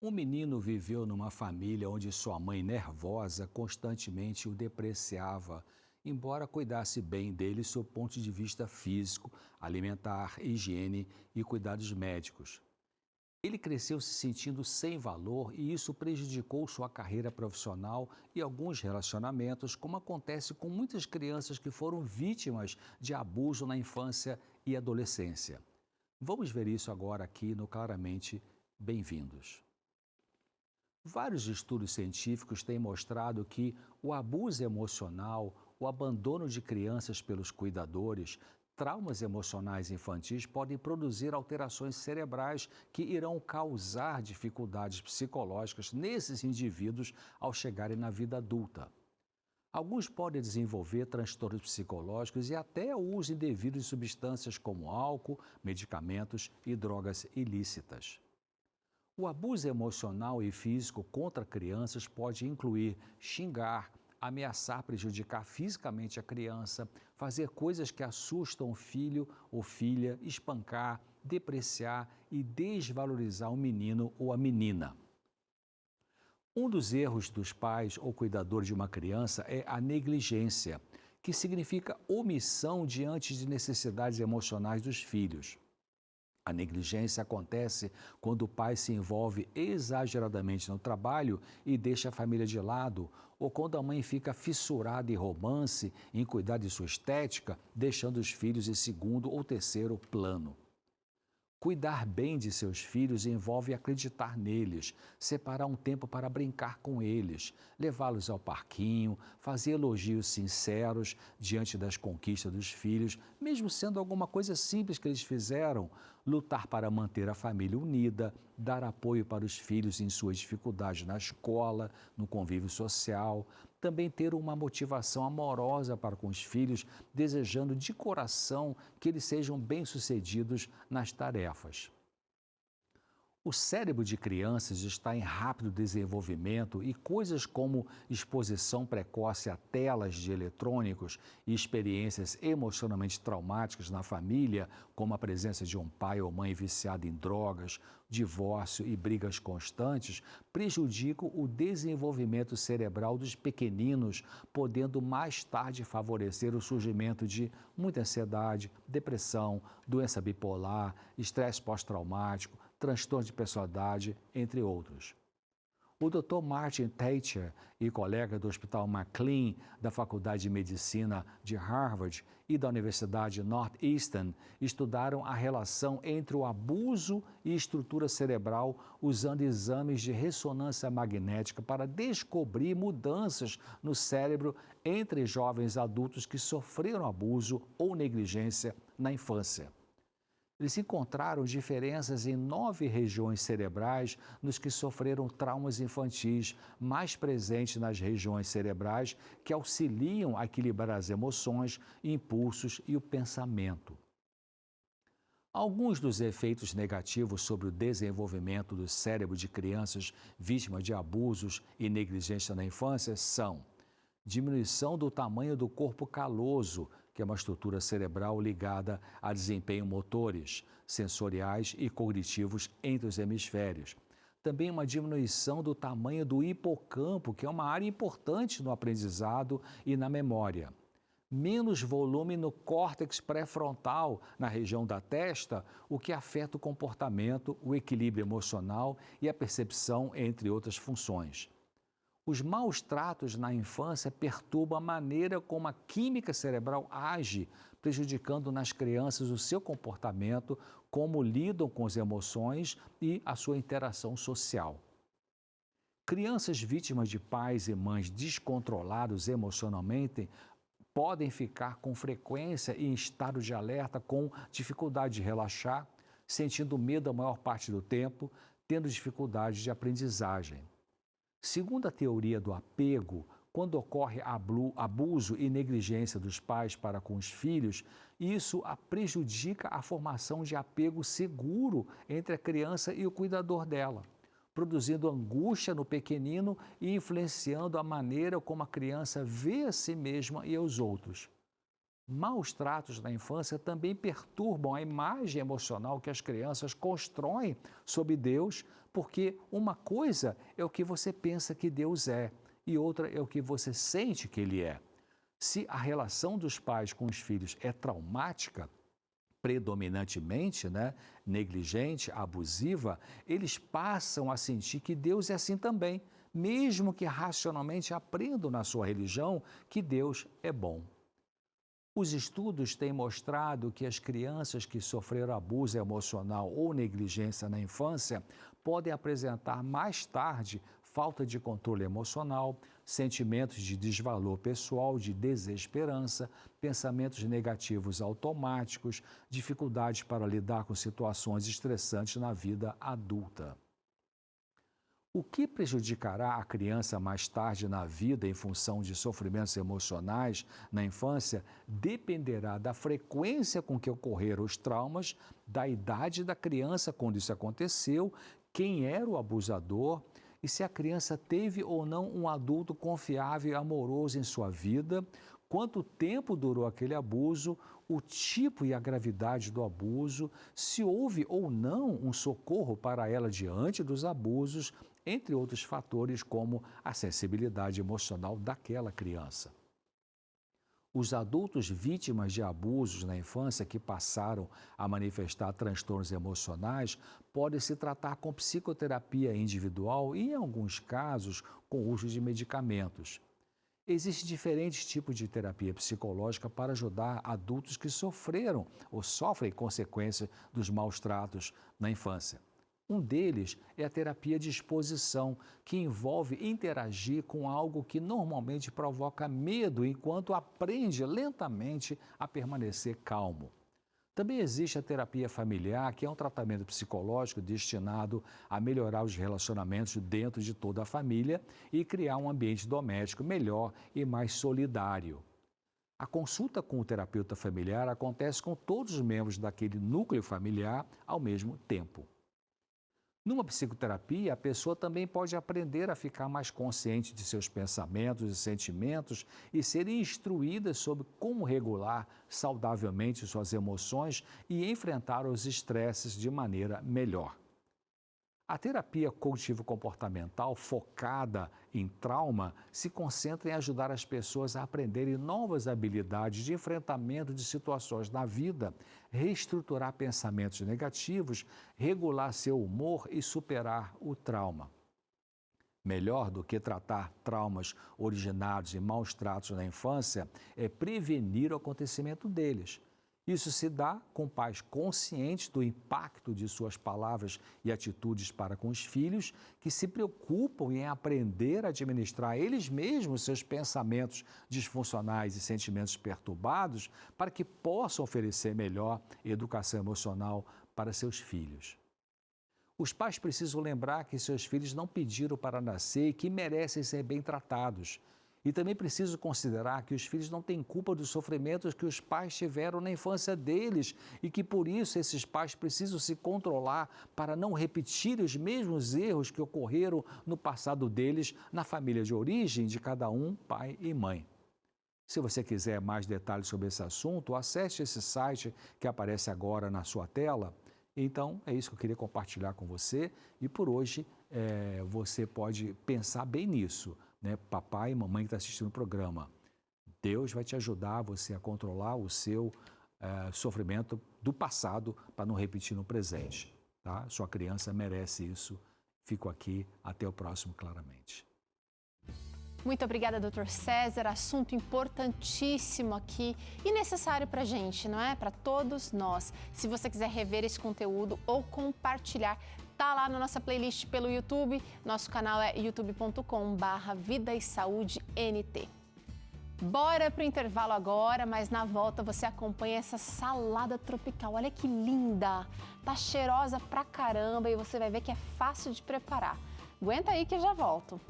Um menino viveu numa família onde sua mãe, nervosa, constantemente o depreciava, embora cuidasse bem dele sob o ponto de vista físico, alimentar, higiene e cuidados médicos. Ele cresceu se sentindo sem valor e isso prejudicou sua carreira profissional e alguns relacionamentos, como acontece com muitas crianças que foram vítimas de abuso na infância e adolescência. Vamos ver isso agora aqui no Claramente Bem-vindos. Vários estudos científicos têm mostrado que o abuso emocional, o abandono de crianças pelos cuidadores, traumas emocionais infantis podem produzir alterações cerebrais que irão causar dificuldades psicológicas nesses indivíduos ao chegarem na vida adulta. Alguns podem desenvolver transtornos psicológicos e até o uso indevido de substâncias como álcool, medicamentos e drogas ilícitas. O abuso emocional e físico contra crianças pode incluir xingar, ameaçar prejudicar fisicamente a criança, fazer coisas que assustam o filho ou filha, espancar, depreciar e desvalorizar o menino ou a menina. Um dos erros dos pais ou cuidadores de uma criança é a negligência, que significa omissão diante de necessidades emocionais dos filhos. A negligência acontece quando o pai se envolve exageradamente no trabalho e deixa a família de lado, ou quando a mãe fica fissurada em romance, em cuidar de sua estética, deixando os filhos em segundo ou terceiro plano. Cuidar bem de seus filhos envolve acreditar neles, separar um tempo para brincar com eles, levá-los ao parquinho, fazer elogios sinceros diante das conquistas dos filhos, mesmo sendo alguma coisa simples que eles fizeram, lutar para manter a família unida, dar apoio para os filhos em suas dificuldades na escola, no convívio social, também ter uma motivação amorosa para com os filhos, desejando de coração que eles sejam bem-sucedidos nas tarefas. O cérebro de crianças está em rápido desenvolvimento e coisas como exposição precoce a telas de eletrônicos e experiências emocionalmente traumáticas na família, como a presença de um pai ou mãe viciado em drogas, divórcio e brigas constantes, prejudicam o desenvolvimento cerebral dos pequeninos, podendo mais tarde favorecer o surgimento de muita ansiedade, depressão, doença bipolar, estresse pós-traumático, transtorno de personalidade, entre outros. O Dr. Martin Thatcher e colega do Hospital McLean, da Faculdade de Medicina de Harvard e da Universidade Northeastern, estudaram a relação entre o abuso e estrutura cerebral usando exames de ressonância magnética para descobrir mudanças no cérebro entre jovens adultos que sofreram abuso ou negligência na infância. Eles encontraram diferenças em 9 regiões cerebrais nos que sofreram traumas infantis, mais presentes nas regiões cerebrais que auxiliam a equilibrar as emoções, impulsos e o pensamento. Alguns dos efeitos negativos sobre o desenvolvimento do cérebro de crianças vítimas de abusos e negligência na infância são diminuição do tamanho do corpo caloso, que é uma estrutura cerebral ligada a desempenho motores, sensoriais e cognitivos entre os hemisférios. Também uma diminuição do tamanho do hipocampo, que é uma área importante no aprendizado e na memória. Menos volume no córtex pré-frontal, na região da testa, o que afeta o comportamento, o equilíbrio emocional e a percepção, entre outras funções. Os maus tratos na infância perturbam a maneira como a química cerebral age, prejudicando nas crianças o seu comportamento, como lidam com as emoções e a sua interação social. Crianças vítimas de pais e mães descontrolados emocionalmente podem ficar com frequência em estado de alerta, com dificuldade de relaxar, sentindo medo a maior parte do tempo, tendo dificuldade de aprendizagem. Segundo a teoria do apego, quando ocorre abuso e negligência dos pais para com os filhos, isso prejudica a formação de apego seguro entre a criança e o cuidador dela, produzindo angústia no pequenino e influenciando a maneira como a criança vê a si mesma e aos outros. Maus tratos na infância também perturbam a imagem emocional que as crianças constroem sobre Deus, porque uma coisa é o que você pensa que Deus é e outra é o que você sente que Ele é. Se a relação dos pais com os filhos é traumática, predominantemente, negligente, abusiva, eles passam a sentir que Deus é assim também, mesmo que racionalmente aprendam na sua religião que Deus é bom. Os estudos têm mostrado que as crianças que sofreram abuso emocional ou negligência na infância podem apresentar mais tarde falta de controle emocional, sentimentos de desvalor pessoal, de desesperança, pensamentos negativos automáticos, dificuldades para lidar com situações estressantes na vida adulta. O que prejudicará a criança mais tarde na vida em função de sofrimentos emocionais na infância dependerá da frequência com que ocorreram os traumas, da idade da criança quando isso aconteceu, quem era o abusador e se a criança teve ou não um adulto confiável e amoroso em sua vida, quanto tempo durou aquele abuso, o tipo e a gravidade do abuso, se houve ou não um socorro para ela diante dos abusos, entre outros fatores como a sensibilidade emocional daquela criança. Os adultos vítimas de abusos na infância que passaram a manifestar transtornos emocionais podem se tratar com psicoterapia individual e, em alguns casos, com uso de medicamentos. Existem diferentes tipos de terapia psicológica para ajudar adultos que sofreram ou sofrem consequências dos maus tratos na infância. Um deles é a terapia de exposição, que envolve interagir com algo que normalmente provoca medo enquanto aprende lentamente a permanecer calmo. Também existe a terapia familiar, que é um tratamento psicológico destinado a melhorar os relacionamentos dentro de toda a família e criar um ambiente doméstico melhor e mais solidário. A consulta com o terapeuta familiar acontece com todos os membros daquele núcleo familiar ao mesmo tempo. Numa psicoterapia, a pessoa também pode aprender a ficar mais consciente de seus pensamentos e sentimentos e ser instruída sobre como regular saudavelmente suas emoções e enfrentar os estresses de maneira melhor. A terapia cognitivo-comportamental focada em trauma se concentra em ajudar as pessoas a aprenderem novas habilidades de enfrentamento de situações na vida, reestruturar pensamentos negativos, regular seu humor e superar o trauma. Melhor do que tratar traumas originados em maus tratos na infância é prevenir o acontecimento deles. Isso se dá com pais conscientes do impacto de suas palavras e atitudes para com os filhos, que se preocupam em aprender a administrar eles mesmos seus pensamentos disfuncionais e sentimentos perturbados para que possam oferecer melhor educação emocional para seus filhos. Os pais precisam lembrar que seus filhos não pediram para nascer e que merecem ser bem tratados. E também preciso considerar que os filhos não têm culpa dos sofrimentos que os pais tiveram na infância deles e que, por isso, esses pais precisam se controlar para não repetir os mesmos erros que ocorreram no passado deles na família de origem de cada um, pai e mãe. Se você quiser mais detalhes sobre esse assunto, acesse esse site que aparece agora na sua tela. Então, é isso que eu queria compartilhar com você e, por hoje, você pode pensar bem nisso. Papai e mamãe que está assistindo o programa, Deus vai te ajudar você a controlar o seu sofrimento do passado para não repetir no presente, tá? Sua criança merece isso. Fico aqui, até o próximo Claramente. Muito obrigada, Dr. César. Assunto importantíssimo aqui e necessário para a gente, não é? Para todos nós. Se você quiser rever esse conteúdo ou compartilhar, tá lá na nossa playlist pelo YouTube. Nosso canal é youtube.com/Vida e Saúde NT. Bora pro intervalo agora, mas na volta você acompanha essa salada tropical. Olha que linda! Tá cheirosa pra caramba e você vai ver que é fácil de preparar. Aguenta aí que eu já volto.